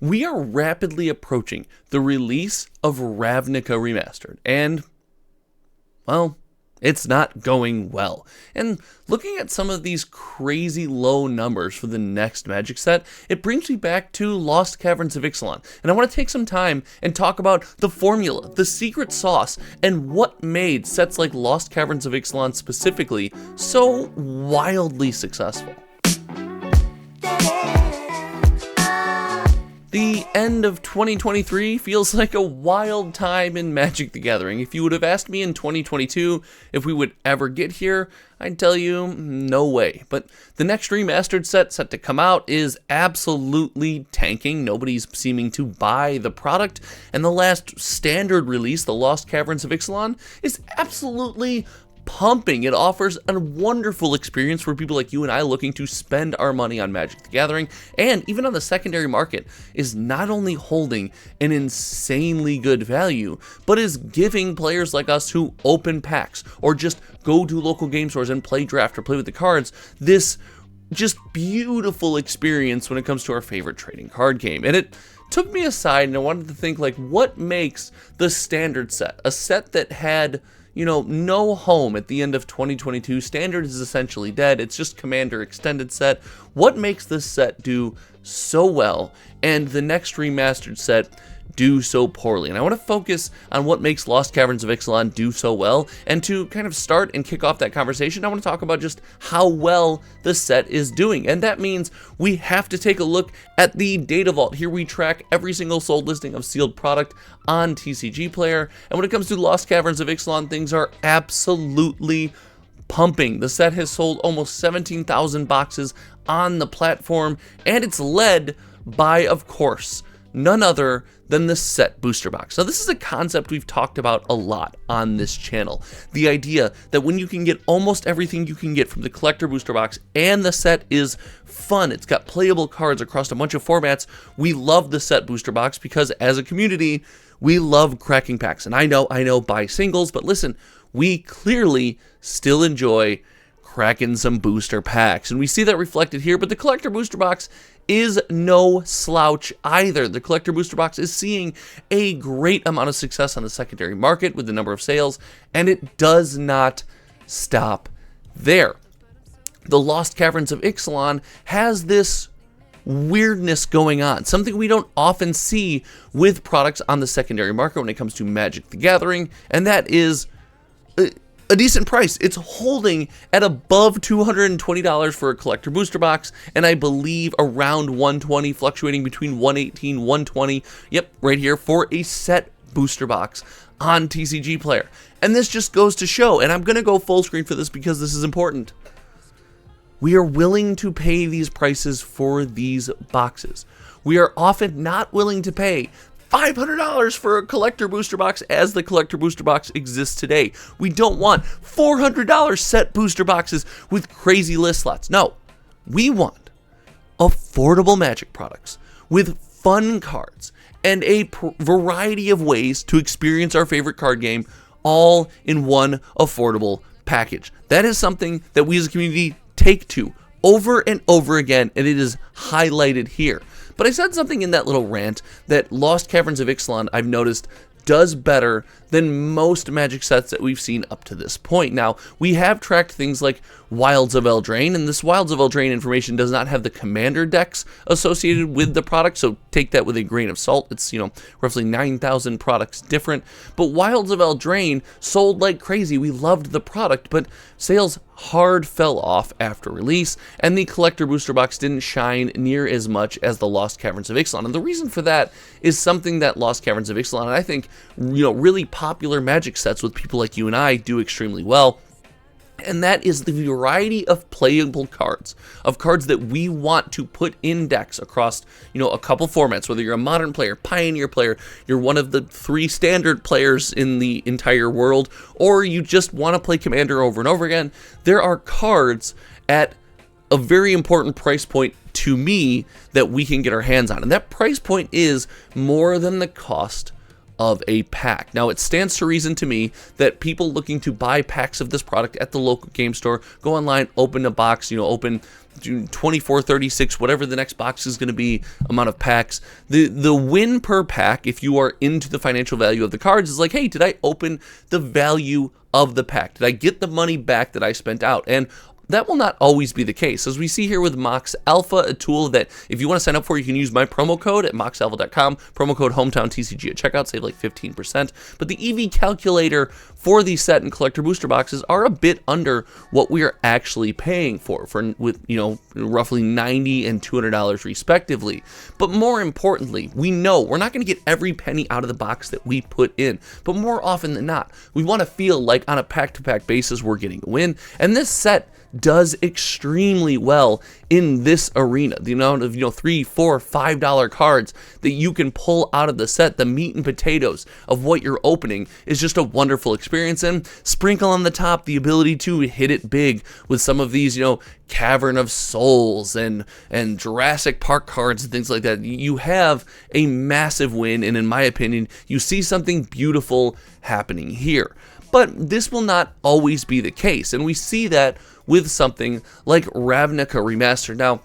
We are rapidly approaching the release of Ravnica Remastered, and, well, it's not going well. And looking at some of these crazy low numbers for the next Magic set, it brings me back to Lost Caverns of Ixalan. And I want to take some time and talk about the formula, the secret sauce, and what made sets like Lost Caverns of Ixalan specifically so wildly successful. The end of 2023 feels like a wild time in Magic the Gathering. If you would have asked me in 2022 if we would ever get here, I'd tell you, no way. But the next remastered set to come out is absolutely tanking. Nobody's seeming to buy the product. And the last standard release, the Lost Caverns of Ixalan, is absolutely pumping. It offers a wonderful experience for people like you and I looking to spend our money on Magic the Gathering, and even on the secondary market is not only holding an insanely good value, but is giving players like us who open packs or just go to local game stores and play draft or play with the cards this just beautiful experience when it comes to our favorite trading card game. And it took me aside and I wanted to think, like, what makes the standard set, a set that had no home at the end of 2022. Standard is essentially dead. It's just Commander extended set. What makes this set do so well and the next remastered set do so poorly? And I want to focus on what makes Lost Caverns of Ixalan do so well, and to kind of start and kick off that conversation, I want to talk about just how well the set is doing. And that means we have to take a look at the data vault. Here we track every single sold listing of sealed product on TCGPlayer, and when it comes to Lost Caverns of Ixalan, things are absolutely pumping. The set has sold almost 17,000 boxes on the platform, and it's led by, of course, none other than the set booster box. Now, this is a concept we've talked about a lot on this channel. The idea that when you can get almost everything you can get from the collector booster box and the set is fun, it's got playable cards across a bunch of formats, we love the set booster box because as a community, we love cracking packs. And I know buy singles, but listen, we clearly still enjoy cracking some booster packs. And we see that reflected here, but the collector booster box is no slouch either. The collector booster box is seeing a great amount of success on the secondary market with the number of sales, and it does not stop there. The Lost Caverns of Ixalan has this weirdness going on, something we don't often see with products on the secondary market when it comes to Magic the Gathering, and that is a decent price. It's holding at above $220 for a collector booster box, and I believe around $120, fluctuating between $118, $120, yep, right here, for a set booster box on TCGPlayer. And this just goes to show, and I'm going to go full screen for this because this is important, we are willing to pay these prices for these boxes. We are often not willing to pay $500 for a collector booster box as the collector booster box exists today. We don't want $400 set booster boxes with crazy list slots. No, we want affordable Magic products with fun cards and a variety of ways to experience our favorite card game all in one affordable package. That is something that we as a community take to over and over again, and it is highlighted here. But I said something in that little rant that Lost Caverns of Ixalan, I've noticed, does better than most Magic sets that we've seen up to this point. Now, we have tracked things like Wilds of Eldraine, and this Wilds of Eldraine information does not have the commander decks associated with the product, so take that with a grain of salt. It's, roughly 9,000 products different. But Wilds of Eldraine sold like crazy. We loved the product, but sales hard fell off after release, and the collector booster box didn't shine near as much as the Lost Caverns of Ixalan. And the reason for that is something that Lost Caverns of Ixalan, and I think, really popular Magic sets with people like you and I do extremely well. And that is the variety of playable cards, of cards that we want to put in decks across, a couple formats, whether you're a modern player, pioneer player, you're one of the 3 standard players in the entire world, or you just want to play Commander over and over again. There are cards at a very important price point to me that we can get our hands on. And that price point is more than the cost of a pack. Now, it stands to reason to me that people looking to buy packs of this product at the local game store go online, open a box, open 24, 36, whatever the next box is going to be, amount of packs. The win per pack, if you are into the financial value of the cards, is like, hey, did I open the value of the pack? Did I get the money back that I spent out? And that will not always be the case. As we see here with Mox Alpha, a tool that if you want to sign up for, you can use my promo code at moxalpha.com, promo code HometownTCG at checkout, save like 15%. But the EV calculator for these set and collector booster boxes are a bit under what we are actually paying for with roughly $90 and $200 respectively. But more importantly, we know we're not going to get every penny out of the box that we put in. But more often than not, we want to feel like on a pack-to-pack basis we're getting a win. And this set does extremely well in this arena. The amount of $3, $4, $5 cards that you can pull out of the set, the meat and potatoes of what you're opening, is just a wonderful experience. And sprinkle on the top the ability to hit it big with some of these, Cavern of Souls and Jurassic Park cards and things like that. You have a massive win, and in my opinion, you see something beautiful happening here. But this will not always be the case, and we see that with something like Ravnica Remastered. Now,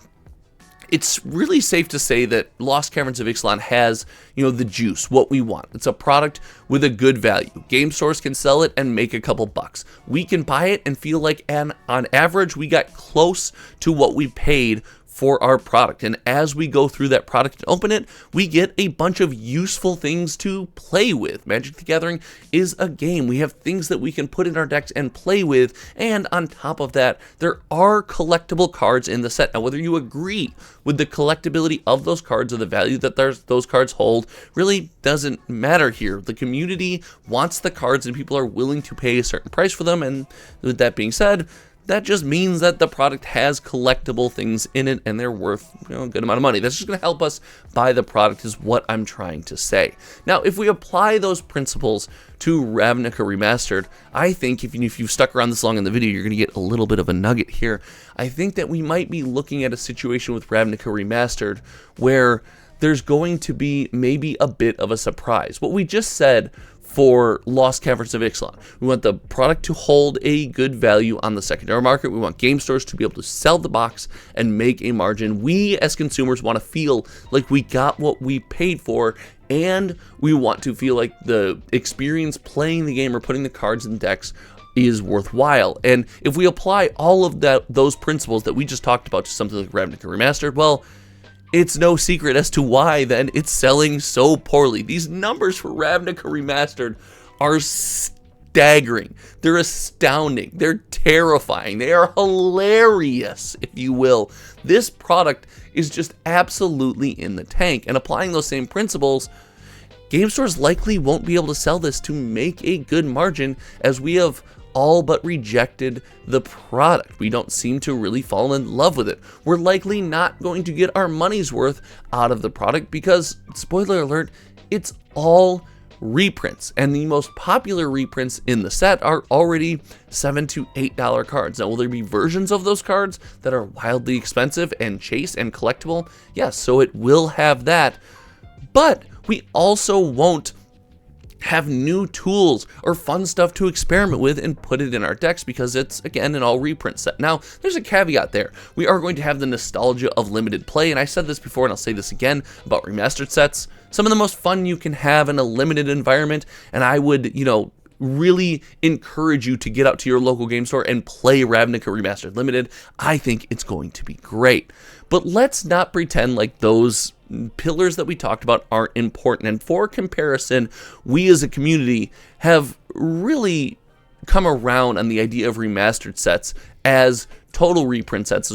it's really safe to say that Lost Caverns of Ixalan has, the juice, what we want. It's a product with a good value. Game stores can sell it and make a couple bucks. We can buy it and feel like, on average, we got close to what we paid for our product. And as we go through that product and open it, we get a bunch of useful things to play with. Magic the Gathering is a game. We have things that we can put in our decks and play with, and on top of that, there are collectible cards in the set. Now, whether you agree with the collectability of those cards or the value that those cards hold really doesn't matter here. The community wants the cards and people are willing to pay a certain price for them, and with that being said, that just means that the product has collectible things in it and they're worth a good amount of money. That's just going to help us buy the product, is what I'm trying to say. Now, if we apply those principles to Ravnica Remastered, I think if you've stuck around this long in the video, you're going to get a little bit of a nugget here. I think that we might be looking at a situation with Ravnica Remastered where there's going to be maybe a bit of a surprise. What we just said for Lost Caverns of Ixalan, we want the product to hold a good value on the secondary market. We want game stores to be able to sell the box and make a margin. We as consumers want to feel like we got what we paid for, and we want to feel like the experience playing the game or putting the cards in decks is worthwhile. And if we apply all of those principles that we just talked about to something like Ravnica Remastered, well, it's no secret as to why then it's selling so poorly. These numbers for Ravnica Remastered are staggering. They're astounding. They're terrifying. They are hilarious, if you will. This product is just absolutely in the tank. And applying those same principles, game stores likely won't be able to sell this to make a good margin, as we have all but rejected the product. We don't seem to really fall in love with it. We're likely not going to get our money's worth out of the product because, spoiler alert, it's all reprints, and the most popular reprints in the set are already $7 to $8 cards. Now, will there be versions of those cards that are wildly expensive and chase and collectible? Yes, so it will have that, but we also won't have new tools or fun stuff to experiment with and put it in our decks because it's, again, an all reprint set. Now, there's a caveat there. We are going to have the nostalgia of limited play, and I said this before and I'll say this again about remastered sets. Some of the most fun you can have in a limited environment, and I would, really encourage you to get out to your local game store and play Ravnica Remastered Limited. I think it's going to be great. But let's not pretend like those pillars that we talked about aren't important. And for comparison, we as a community have really come around on the idea of remastered sets as total reprint sets.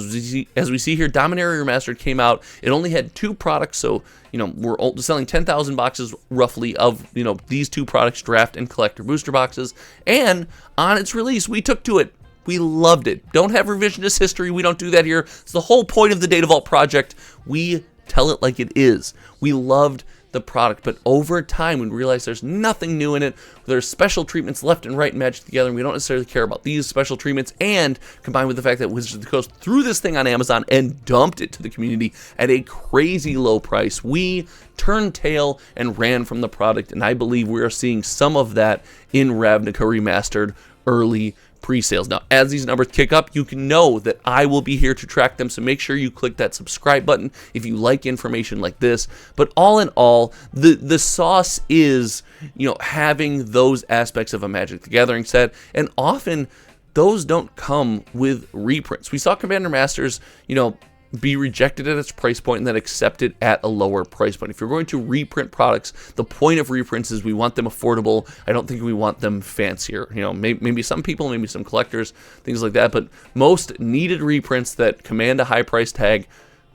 As we see here, Dominer Remastered came out. It only had 2 products, so we're selling 10,000 boxes roughly of these 2 products, draft and collector booster boxes. And on its release, we took to it. We loved it. Don't have revisionist history. We don't do that here. It's the whole point of the Data Vault project. We tell it like it is. We loved the product, but over time we realize there's nothing new in it. There's special treatments left and right in Magic the Gathering. We don't necessarily care about these special treatments, and combined with the fact that Wizards of the Coast threw this thing on Amazon and dumped it to the community at a crazy low price, we turned tail and ran from the product, and I believe we are seeing some of that in Ravnica Remastered early pre-sales. Now, as these numbers kick up, you can know that I will be here to track them, so make sure you click that subscribe button if you like information like this. But all in all, the sauce is, you know, having those aspects of a Magic the Gathering set, and often those don't come with reprints. We saw Commander Masters, you know, be rejected at its price point and then accepted at a lower price point. If you're going to reprint products, the point of reprints is we want them affordable. I don't think we want them fancier. You know, maybe some people, maybe some collectors, things like that, but most needed reprints that command a high price tag,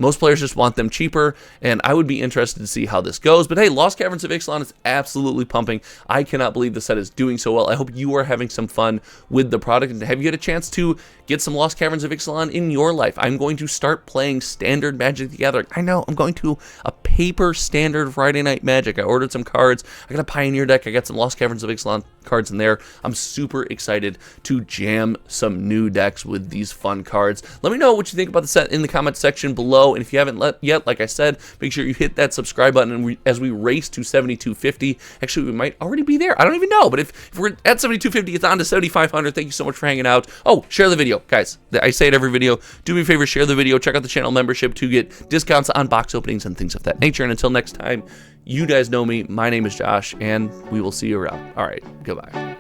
most players just want them cheaper, and I would be interested to see how this goes. But hey, Lost Caverns of Ixalan is absolutely pumping. I cannot believe the set is doing so well. I hope you are having some fun with the product. And have you had a chance to get some Lost Caverns of Ixalan in your life? I'm going to start playing standard Magic the Gathering. I know, I'm going to a paper standard Friday Night Magic. I ordered some cards. I got a Pioneer deck. I got some Lost Caverns of Ixalan cards in there. I'm super excited to jam some new decks with these fun cards. Let me know what you think about the set in the comments section below. And if you haven't yet, like I said, make sure you hit that subscribe button. And as we race to 7,250, actually, we might already be there. I don't even know. But if we're at 7,250, it's on to 7,500. Thank you so much for hanging out. Oh, share the video. Guys, I say it every video. Do me a favor, share the video. Check out the channel membership to get discounts on box openings and things of that nature. And until next time, you guys know me. My name is Josh, and we will see you around. All right, goodbye.